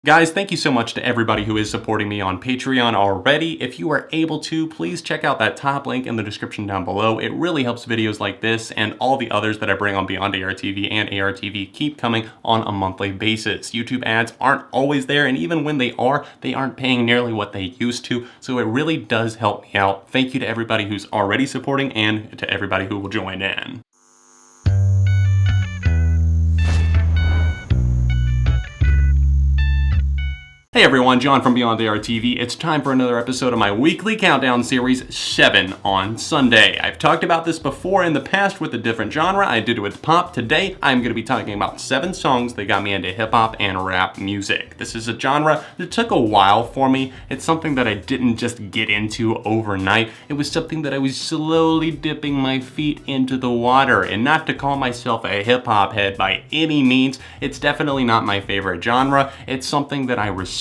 Guys, thank you so much to everybody who is supporting me on Patreon already. If you are able to, please check out that top link in the description down below. It really helps videos like this and all the others that I bring on Beyond ARTV and ARTV keep coming on a monthly basis. YouTube ads aren't always there, and even when they aren't paying nearly what they used to, so it really does help me out. Thank you to everybody who's already supporting and to everybody who will join in. Hey everyone, John from Beyond ARTV. It's time for another episode of my weekly countdown series, 7 on Sunday. I've talked about this before in the past with a different genre. I did it with pop. Today, I'm going to be talking about 7 songs that got me into hip-hop and rap music. This is a genre that took a while for me. It's something that I didn't just get into overnight. It was something that I was slowly dipping my feet into the water. And not to call myself a hip-hop head by any means, it's definitely not my favorite genre. It's something that I respect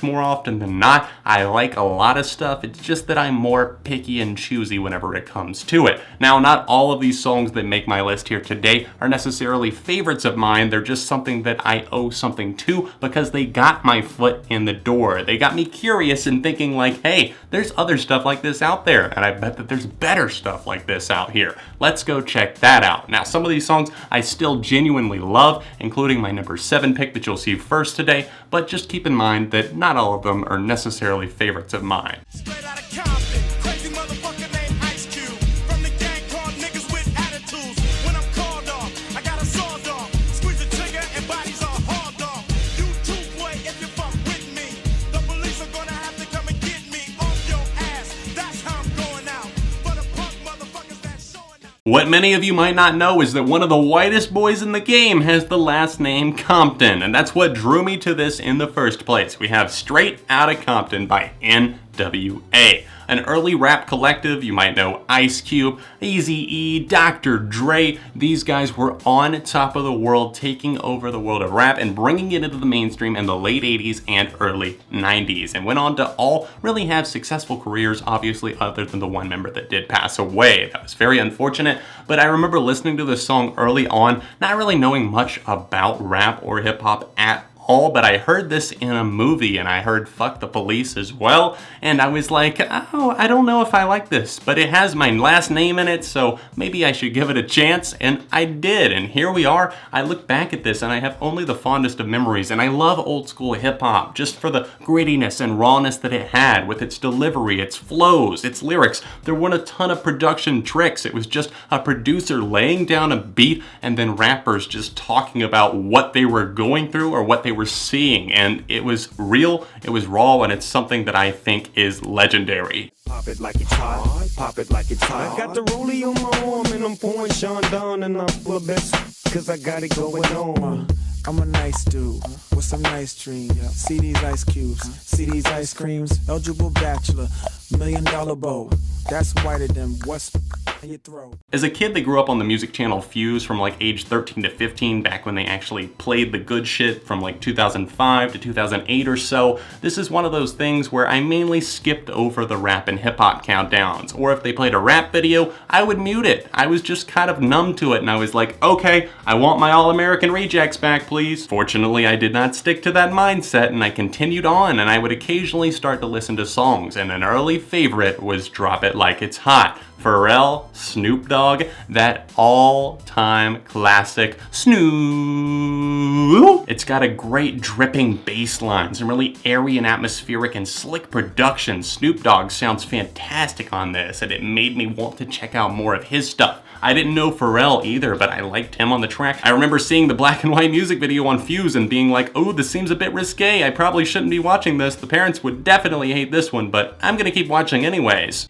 more often than not. I like a lot of stuff, it's just that I'm more picky and choosy whenever it comes to it. Now, not all of these songs that make my list here today are necessarily favorites of mine. They're just something that I owe something to because they got my foot in the door. They got me curious and thinking like, hey, there's other stuff like this out there, and I bet that there's better stuff like this out here. Let's go check that out. Now, some of these songs I still genuinely love, including my number 7 pick that you'll see first today, but just keep in mind that not all of them are necessarily favorites of mine. Straight out of Compton, crazy motherfucker named Ice Cube. From the gang called niggas with attitudes. When I'm called off, I got a sawed off. Squeeze the trigger and bodies are hauled off. You too, boy, if you fuck with me. The police are gonna have to come and get me off your ass. That's how I'm going out. For the punk motherfuckers that's showing out. What many of you might not know is that one of the whitest boys in the game has the last name Compton, and that's what drew me to this in the first place. We have Straight Outta Compton by N.W.A. An early rap collective. You might know Ice Cube, Eazy-E, Dr. Dre. These guys were on top of the world, taking over the world of rap and bringing it into the mainstream in the late 80s and early 90s, and went on to all really have successful careers, obviously, other than the one member that did pass away. That was very unfortunate, but I remember listening to this song early on, not really knowing much about rap or hip-hop at all, but I heard this in a movie, and I heard Fuck the Police as well, and I was like, oh, I don't know if I like this, but it has my last name in it, so maybe I should give it a chance, and I did, and here we are. I look back at this, and I have only the fondest of memories, and I love old school hip-hop, just for the grittiness and rawness that it had, with its delivery, its flows, its lyrics. There weren't a ton of production tricks. It was just a producer laying down a beat, and then rappers just talking about what they were going through or what they were seeing, and it was real, it was raw, and it's something that I think is legendary. Pop it like it's hot, pop it like it's hot. Got the rollie on my arm and I'm pouring Sean down and I'm full of best cause I got it going on. I'm a nice dude with some nice dreams. See these ice cubes, see these ice creams. Eligible bachelor, $1 million bow. That's whiter than what's in your throat. As a kid that grew up on the music channel Fuse from like age 13 to 15, back when they actually played the good shit from like 2005 to 2008 or so, this is one of those things where I mainly skipped over the rap and hip hop countdowns. Or if they played a rap video, I would mute it. I was just kind of numb to it, and I was like, okay, I want my All-American Rejects back, please. Fortunately, I did not stick to that mindset, and I continued on, and I would occasionally start to listen to songs, and an early favorite was Drop It Like It's Hot. Pharrell, Snoop Dogg, that all-time classic Snoop. It's got a great dripping bass line, some really airy and atmospheric and slick production. Snoop Dogg sounds fantastic on this, and it made me want to check out more of his stuff. I didn't know Pharrell either, but I liked him on the track. I remember seeing the black and white music video on Fuse and being like, oh, this seems a bit risque. I probably shouldn't be watching this. The parents would definitely hate this one, but I'm gonna keep watching anyways.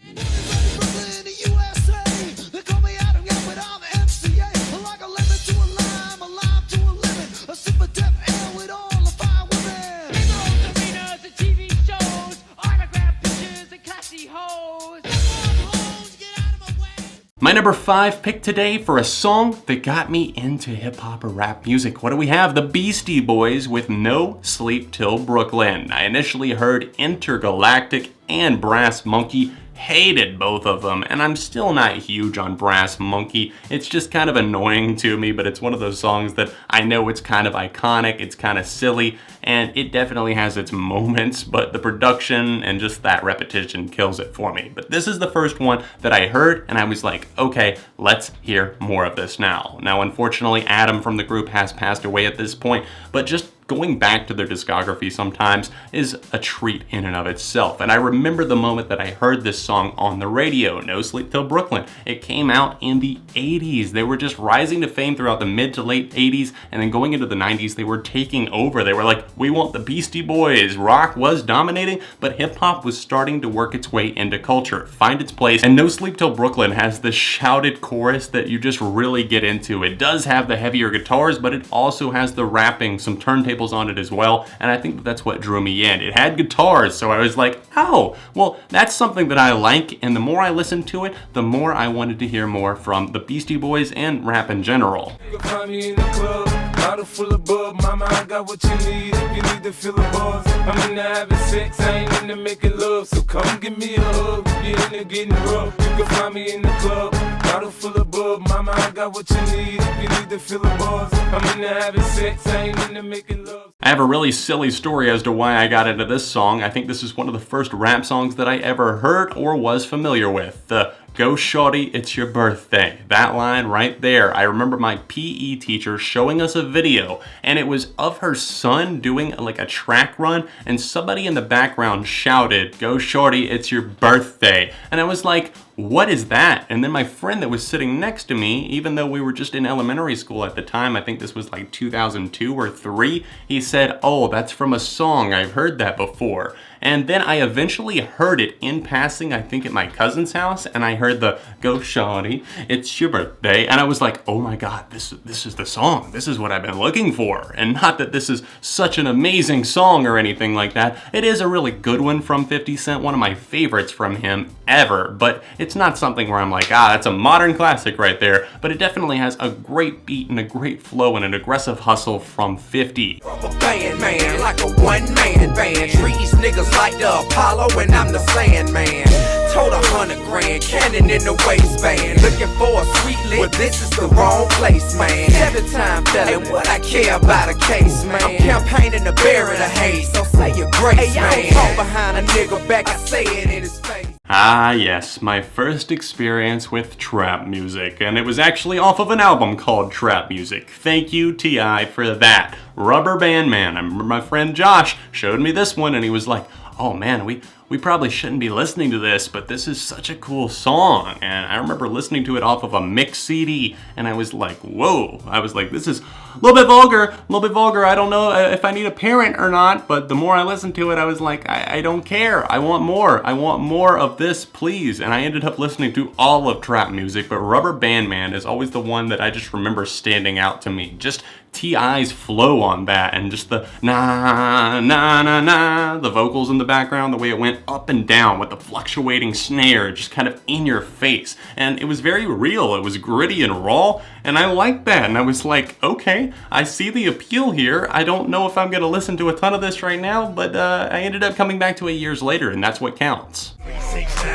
My number 5 pick today for a song that got me into hip-hop or rap music. What do we have? The Beastie Boys with No Sleep Till Brooklyn. I initially heard Intergalactic and Brass Monkey, hated both of them, and I'm still not huge on Brass Monkey. It's just kind of annoying to me, but it's one of those songs that I know it's kind of iconic, it's kind of silly, and it definitely has its moments, but the production and just that repetition kills it for me. But this is the first one that I heard, and I was like, okay, let's hear more of this now. Now, unfortunately, Adam from the group has passed away at this point, but just going back to their discography sometimes is a treat in and of itself. And I remember the moment that I heard this song on the radio, No Sleep Till Brooklyn. It came out in the 80s. They were just rising to fame throughout the mid to late 80s, and then going into the 90s, they were taking over. They were like, we want the Beastie Boys. Rock was dominating, but hip hop was starting to work its way into culture, find its place, and No Sleep Till Brooklyn has the shouted chorus that you just really get into. It does have the heavier guitars, but it also has the rapping, some turntables on it as well, and I think that's what drew me in. It had guitars, so I was like, oh, well, that's something that I like, and the more I listened to it, the more I wanted to hear more from the Beastie Boys and rap in general. You can find me in the club, bottle full of bub. Mama, I got what you need if you need to feel the buzz. I'm into having sex, I ain't into making love, so come give me a hug. You're into getting rough. You can find me in the club, bottle full of bub. Mama, I got what you need if you need to feel the buzz. I'm into having sex, I ain't into making love. I have a really silly story as to why I got into this song. I think this is one of the first rap songs that I ever heard or was familiar with. The "Go Shorty, it's your birthday." That line right there. I remember my PE teacher showing us a video, and it was of her son doing like a track run, and somebody in the background shouted, "Go Shorty, it's your birthday." And I was like, what is that? And then my friend that was sitting next to me, even though we were just in elementary school at the time, I think this was like 2002 or 3, he said, oh, that's from a song, I've heard that before. And then I eventually heard it in passing, I think at my cousin's house, and I heard the "Go Shawty, it's your birthday," and I was like, oh my god, this is the song. This is what I've been looking for. And not that this is such an amazing song or anything like that. It is a really good one from 50 Cent, one of my favorites from him ever, but it's not something where I'm like, that's a modern classic right there, but it definitely has a great beat and a great flow and an aggressive hustle from 50. Band man, like a one-man band. Treat these niggas like the Apollo and I'm the Sandman. Told 100 grand, cannon in the waistband. Looking for a sweet lick, but this is the wrong place, man. 7-time felon, and what I care about a case, man. I'm campaigning to bury the hate, so say your grace, man. I don't talk behind a nigga back, I say it in his face. Ah yes, my first experience with trap music, and it was actually off of an album called Trap Music. Thank you, T.I., for that. Rubber Band Man. I remember my friend Josh showed me this one, and he was like, oh man, we probably shouldn't be listening to this, but this is such a cool song. And I remember listening to it off of a mix CD, and I was like, whoa. I was like, this is a little bit vulgar. I don't know if I need a parent or not, but the more I listened to it, I was like, I don't care. I want more of this, please. And I ended up listening to all of trap music, but Rubber Band Man is always the one that I just remember standing out to me. Just T.I.'s flow on that, and just the na na na na, the vocals in the background, the way it went up and down with the fluctuating snare, just kind of in your face. And it was very real, it was gritty and raw, and I liked that. And I was like, okay, I see the appeal here. I don't know if I'm gonna listen to a ton of this right now, but I ended up coming back to it years later, and that's what counts. 3, 6, 9,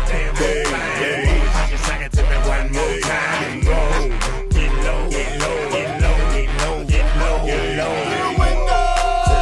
damn, sing it to me one more time. Get low, get low, get low, get low, get low, get low. To the window, to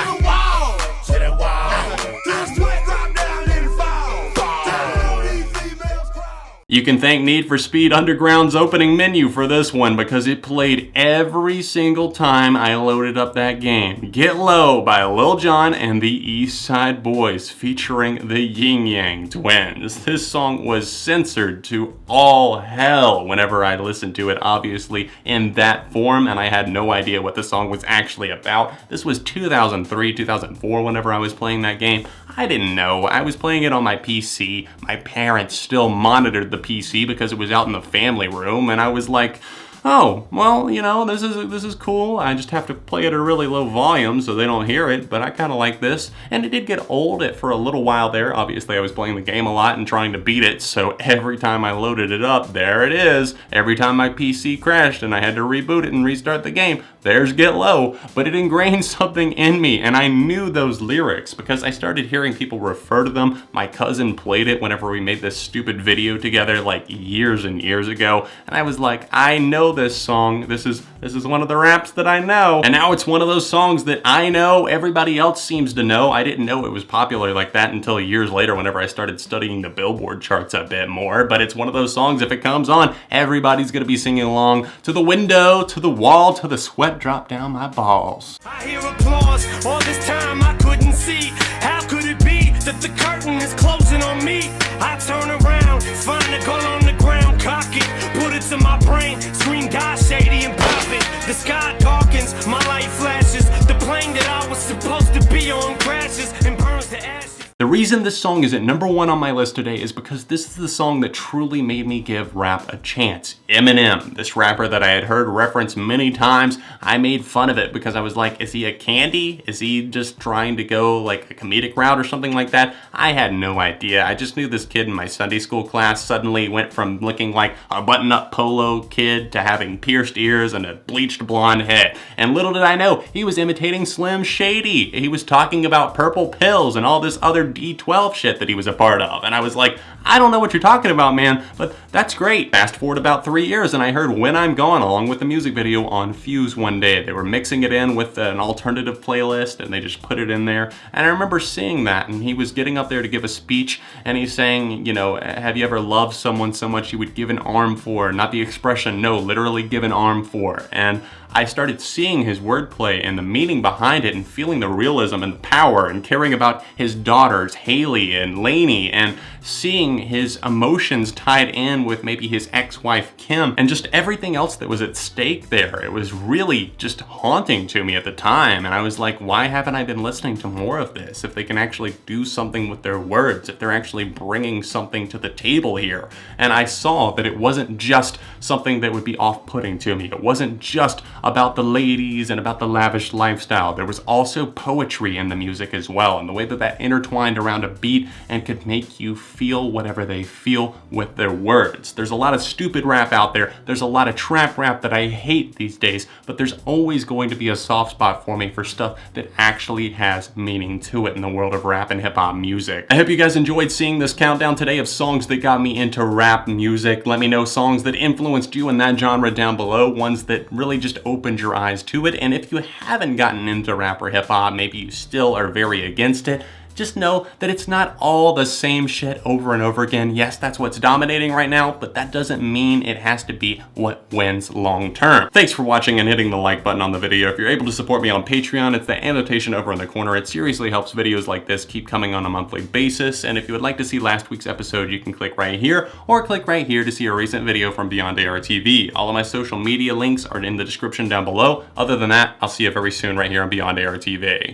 the wall, to the wall. To the sweat drop down, let it fall. Tell these females crawl. You can thank Need for Speed Underground's opening menu for this one, because it played every single time I loaded up that game. Get Low by Lil Jon and the East Side Boys featuring the Yin Yang Twins. This song was censored to all hell whenever I listened to it, obviously in that form, and I had no idea what the song was actually about. This was 2003, 2004 whenever I was playing that game. I didn't know. I was playing it on my PC. My parents still monitored the PC because it was out in the family room, and I was like, oh, well, you know, this is cool. I just have to play it at a really low volume so they don't hear it, but I kind of like this. And it did get old for a little while there. Obviously, I was playing the game a lot and trying to beat it, so every time I loaded it up, there it is. Every time my PC crashed and I had to reboot it and restart the game, there's Get Low. But it ingrained something in me, and I knew those lyrics because I started hearing people refer to them. My cousin played it whenever we made this stupid video together like years and years ago, and I was like, I know this song. This is one of the raps that I know. And now it's one of those songs that I know everybody else seems to know. I didn't know it was popular like that until years later whenever I started studying the Billboard charts a bit more. But it's one of those songs, if it comes on, everybody's gonna be singing along. To the window, to the wall, to the sweat drop down my balls. I hear applause. All this time I couldn't see. How could it be that the curtain is closing on me? I turn around, find a gun on the ground, cock it, put it to my brain, scream God shady and pop it. The sky darkens, my light flashes. The plane that I was supposed to be on crashes and burns to ashes. The reason this song is at #1 on my list today is because this is the song that truly made me give rap a chance. Eminem, this rapper that I had heard referenced many times, I made fun of it because I was like, is he a candy? Is he just trying to go like a comedic route or something like that? I had no idea. I just knew this kid in my Sunday school class suddenly went from looking like a button-up polo kid to having pierced ears and a bleached blonde head. And little did I know, he was imitating Slim Shady. He was talking about purple pills and all this other D12 shit that he was a part of. And I was like, I don't know what you're talking about, man, but that's great. Fast forward about 3 years and I heard When I'm Gone along with the music video on Fuse one day. They were mixing it in with an alternative playlist and they just put it in there. And I remember seeing that, and he was getting up there to give a speech and he's saying, you know, have you ever loved someone so much you would give an arm for? Not the expression, no, literally give an arm for. And I started seeing his wordplay and the meaning behind it and feeling the realism and the power and caring about his daughters, Haley and Lainey, and seeing his emotions tied in with maybe his ex-wife, Kim, and just everything else that was at stake there. It was really just haunting to me at the time. And I was like, why haven't I been listening to more of this? If they can actually do something with their words, if they're actually bringing something to the table here. And I saw that it wasn't just something that would be off-putting to me. It wasn't just about the ladies and about the lavish lifestyle. There was also poetry in the music as well, and the way that that intertwined around a beat and could make you feel whatever they feel with their words. There's a lot of stupid rap out there. There's a lot of trap rap that I hate these days, but there's always going to be a soft spot for me for stuff that actually has meaning to it in the world of rap and hip-hop music. I hope you guys enjoyed seeing this countdown today of songs that got me into rap music. Let me know songs that influenced you in that genre down below, ones that really just opened your eyes to it. And if you haven't gotten into rap or hip-hop, maybe you still are very against it, just know that it's not all the same shit over and over again. Yes, that's what's dominating right now, but that doesn't mean it has to be what wins long term. Thanks for watching and hitting the like button on the video. If you're able to support me on Patreon, it's the annotation over in the corner. It seriously helps videos like this keep coming on a monthly basis. And if you would like to see last week's episode, you can click right here or click right here to see a recent video from Beyond AR TV. All of my social media links are in the description down below. Other than that, I'll see you very soon right here on Beyond AR TV.